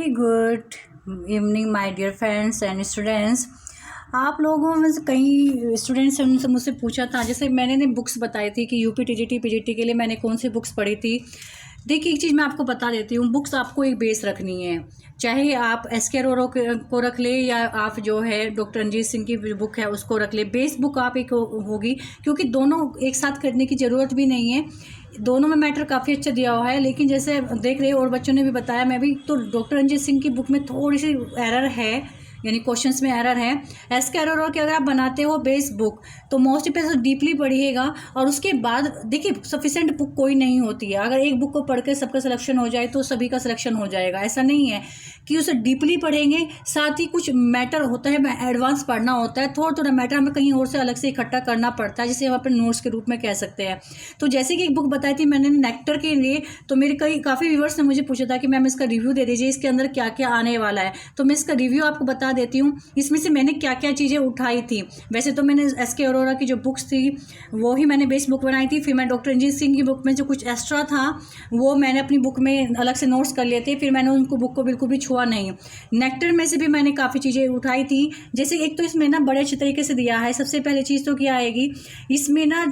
Very good evening my dear friends and students. आप लोगों में से कई स्टूडेंट्स हैं, उनसे मुझसे पूछा था, जैसे मैंने बुक्स बताई थी कि यूपी टीजीटी पीजीटी के लिए मैंने कौन सी बुक्स पढ़ी थी। देखिए, एक चीज़ मैं आपको बता देती हूँ, बुक्स आपको एक बेस रखनी है, चाहे आप एस.के. अरोरा को रख ले या आप जो है डॉक्टर रणजीत सिंह की बुक है उसको रख ले। बेस बुक आप एक होगी, क्योंकि दोनों एक साथ करने की ज़रूरत भी नहीं है, दोनों में मैटर काफ़ी अच्छा दिया हुआ है। लेकिन जैसे देख रहे हो और बच्चों ने भी बताया, मैं भी तो डॉक्टर रणजीत सिंह की बुक में थोड़ी सी एरर है, यानी क्वेश्चंस में एरर है। एस.के. अरोरा की अगर आप बनाते हो बेस बुक तो मोस्टली पे डीपली पढ़िएगा, और उसके बाद देखिए सफिशेंट बुक कोई नहीं होती है। अगर एक बुक को पढ़ के सबका सिलेक्शन हो जाए तो सभी का सिलेक्शन हो जाएगा, ऐसा नहीं है कि उसे डीपली पढ़ेंगे। साथ ही कुछ मैटर होता है, एडवांस पढ़ना होता है, थोड़ा थोड़ा मैटर हमें कहीं और से अलग से इकट्ठा करना पड़ता है, जिसे हम अपने नोट्स के रूप में कह सकते हैं। तो जैसे कि एक बुक बताई थी मैंने नेक्टर के लिए, तो मेरे काफ़ी व्यूअर्स ने मुझे पूछा था कि मैम इसका रिव्यू दे दीजिए, इसके अंदर क्या क्या आने वाला है। तो मैं इसका रिव्यू आपको बता देती हूँ, इसमें से मैंने क्या क्या चीज़ें उठाई थी। वैसे तो मैंने एस.के. अरोरा की जो बुक्स थी वो ही मैंने बेस बुक बनाई थी, फिर मैं डॉक्टर रणजीत सिंह की बुक में जो कुछ एक्स्ट्रा था वो मैंने अपनी बुक में अलग से नोट्स कर लिए थे, फिर मैंने उनको बुक को बिल्कुल भी छुआ नहीं। नेक्टर में से भी मैंने काफ़ी चीज़ें उठाई थी, जैसे एक तो इसमें ना बड़े अच्छे तरीके से दिया है। सबसे पहले चीज़ तो क्या आएगी इसमें ना,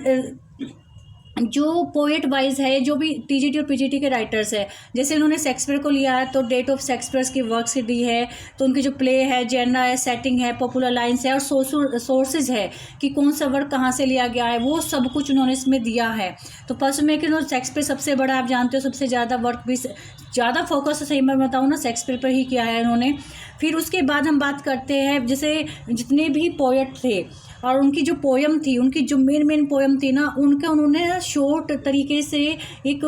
जो पोएट वाइज है, जो भी टीजीटी और पीजीटी के राइटर्स है, जैसे उन्होंने शेक्सपियर को लिया है तो डेट ऑफ शेक्सपियर की वर्क्स दी है, तो उनकी जो प्ले है, जेनरा है, सेटिंग है, पॉपुलर लाइन्स है, और सोर्सेज है कि कौन सा वर्क कहाँ से लिया गया है, वो सब कुछ उन्होंने इसमें दिया है। तो फर्स्ट में कि शेक्सपियर सबसे बड़ा, आप जानते हो, सबसे ज़्यादा वर्क भी ज़्यादा फोकस, सही मैं बताऊँ ना, शेक्सपियर पर ही किया है उन्होंने। फिर उसके बाद हम बात करते हैं जैसे जितने भी पोएट थे और उनकी जो पोयम थी, उनकी जो मेन पोयम थी ना, उनका उन्होंने शॉर्ट तरीके से एक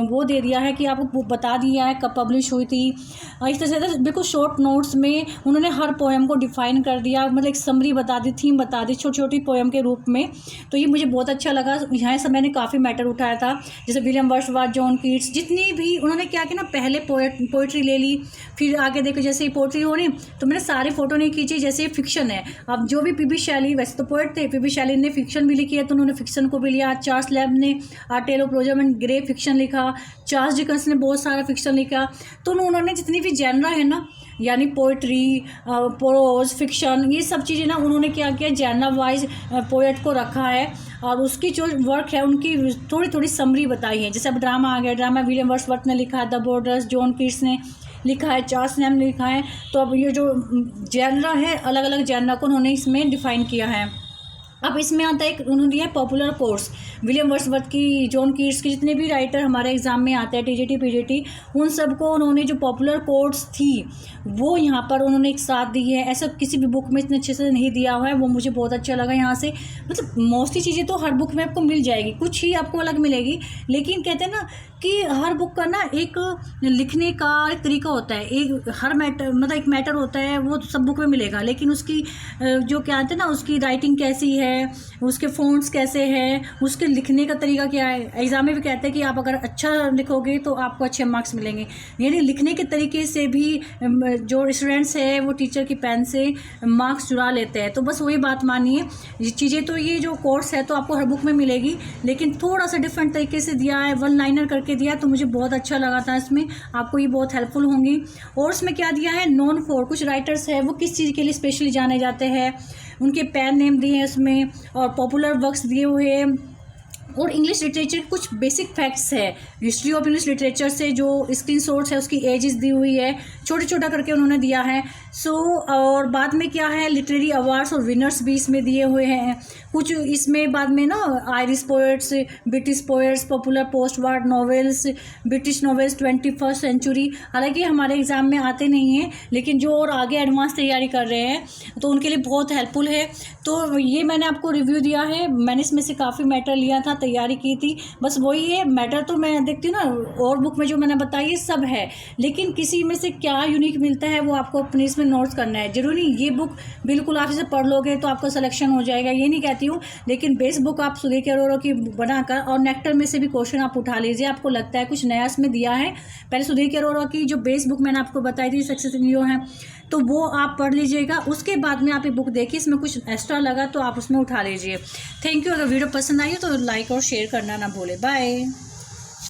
वो दे दिया है कि आपको बता दिया है कब पब्लिश हुई थी। इस तरह से बिल्कुल शॉर्ट नोट्स में उन्होंने हर पोयम को डिफाइन कर दिया, मतलब एक समरी बता दी, थीम बता दी छोटी छोटी पोयम के रूप में। तो ये मुझे बहुत अच्छा लगा। यहाँ से मैंने काफ़ी मैटर उठाया था, जैसे विलियम वर्ड्सवर्थ, जॉन कीट्स, जितनी भी उन्होंने क्या किया ना, पहले पोइट्री ले ली, फिर आगे देखो जैसे पोइट्री हो रही तो मैंने सारे फोटो नहीं खींची, जैसे फिक्शन है। अब जो भी पी.बी. शैली, वैसे तो पोएट थे, पी.बी. शैली ने फिक्शन भी लिखी है तो उन्होंने फिक्शन को भी लिया। चार्ल्स लैब ने tale of Roger and Gray fiction लिखा, चार्ल्स डिकेंस ने बहुत सारा फिक्शन लिखा। तो उन्होंने जितनी भी जेनरा है ना, यानी पोइट्री, प्रोज, फिक्शन, ये सब चीज़ें ना उन्होंने क्या किया, जेनरा वाइज पोएट को रखा है, और उसकी जो वर्क है उनकी थोड़ी थोड़ी समरी बताई है। जैसे अब ड्रामा आ गया, ड्रामा विलियम वर्ड्सवर्थ ने लिखा है, द बॉर्डर्स जॉन कीट्स ने लिखा है, चार्ल्स लैम्ब ने लिखा है। तो अब ये जो जेनरा है, अलग अलग जेनरा को उन्होंने इसमें डिफाइन किया है। अब इसमें आता है, उन्होंने दिया पॉपुलर कोर्स, विलियम वर्ड्सवर्थ की, जॉन कीट्स की, जितने भी राइटर हमारे एग्जाम में आते हैं टीजीटी पीजीटी, उन सबको उन्होंने जो पॉपुलर कोर्स थी वो यहाँ पर उन्होंने एक साथ दी है। ऐसा किसी भी बुक में इतने अच्छे से नहीं दिया हुआ है, वो मुझे बहुत अच्छा लगा। यहाँ से मतलब मोस्टली चीज़ें तो हर बुक में आपको मिल जाएगी, कुछ ही आपको अलग मिलेगी, लेकिन कहते हैं ना कि हर बुक का ना एक लिखने का एक तरीका होता है, एक हर मैटर, मतलब एक मैटर होता है, वो सब बुक में मिलेगा, लेकिन उसकी जो क्या कहते हैं ना, उसकी राइटिंग कैसी है, उसके फ़ॉन्ट्स कैसे हैं, उसके लिखने का तरीका क्या है। एग्ज़ाम में भी कहते हैं कि आप अगर अच्छा लिखोगे तो आपको अच्छे मार्क्स मिलेंगे, यानी लिखने के तरीके से भी जो स्टूडेंट्स है वो टीचर की पेन से मार्क्स चुरा लेते हैं। तो बस वही बात मानिए, ये चीज़ें तो ये जो कोर्स है तो आपको हर बुक में मिलेगी, लेकिन थोड़ा सा डिफरेंट तरीके से दिया है, वन लाइनर करके दिया, तो मुझे बहुत अच्छा लगा था। इसमें आपको ये बहुत हेल्पफुल होंगी। और इसमें क्या दिया है, नॉन फॉर, कुछ राइटर्स है वो किस चीज़ के लिए स्पेशली जाने जाते हैं, उनके पेन नेम दिए हैं इसमें, और पॉपुलर वर्क्स दिए हुए हैं, और इंग्लिश लिटरेचर कुछ बेसिक फैक्ट्स है, हिस्ट्री ऑफ इंग्लिश लिटरेचर से जो स्क्रीनशॉट्स है उसकी एजेस दी हुई है, छोटा छोटा करके उन्होंने दिया है। और बाद में क्या है, लिटरेरी अवार्ड्स और विनर्स भी इसमें दिए हुए हैं। कुछ इसमें बाद में ना Irish poets, British poets, popular post war novels, British novels 21st century, हालांकि हमारे एग्जाम में आते नहीं हैं, लेकिन जो और आगे एडवांस तैयारी कर रहे हैं तो उनके लिए बहुत हेल्पफुल है। तो ये मैंने आपको रिव्यू दिया है, मैंने इसमें से काफ़ी मैटर लिया था, तैयारी की थी, बस वही है। मैटर तो मैं देखती हूँ ना, और बुक में जो मैंने बताई सब है, लेकिन किसी में से क्या यूनिक मिलता है वो आपको अपने इसमें नोट्स करना है। जरूरी ये बुक बिल्कुल आप इसे पढ़ लोगे तो आपका सिलेक्शन हो जाएगा, ये नहीं कहती हूँ, लेकिन बेस बुक आप सुधीर के अरोरा की बनाकर और नेक्टर में से भी क्वेश्चन आप उठा लीजिए, आपको लगता है कुछ नया इसमें दिया है। पहले सुधीर के अरोरा की जो बेस बुक मैंने आपको बताई थी, सक्सेस इन है, तो वो आप पढ़ लीजिएगा। उसके बाद में आप ये बुक देखिए, इसमें कुछ एक्स्ट्रा लगा तो आप उसमें उठा लीजिए। Thank you. अगर वीडियो पसंद आई हो तो लाइक और शेयर करना ना भूले। बाय।